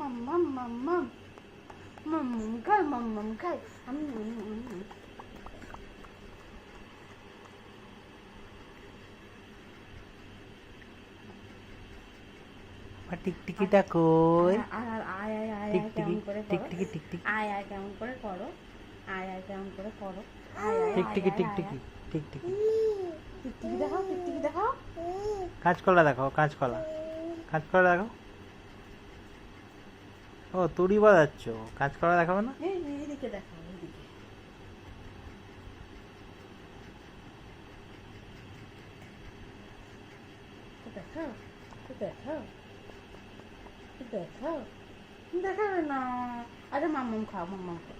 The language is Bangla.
মাম্মাম মাম্মাম মাম্মাম খাই মাম্মাম খাই আমি টিকটিকিটা কই? আয় আয় আয় আয় টিকটিকি কেমন করে করো, টিকটিকি টিকটিকি আয় আয় কেমন করে করো, আয় আয় কেমন করে করো, আয় আয় আয় টিকটিকি আয় আয় টিকটিকি টিকটিকি। টিকটিকি দেখাও, টিকটিকি দেখাও। কাঁচকলা দেখাও, কাঁচকলা, কাঁচকলা দেখাও। ও তুড়ি বাজাচ্ছ, কাঁচকলা দেখাবে না? এইদিকে দেখাও, এইদিকে দেখাও, দেখাও, দেখাও, দেখাবে না। আরে মাম্মাম খাও, মাম্মাম খাও।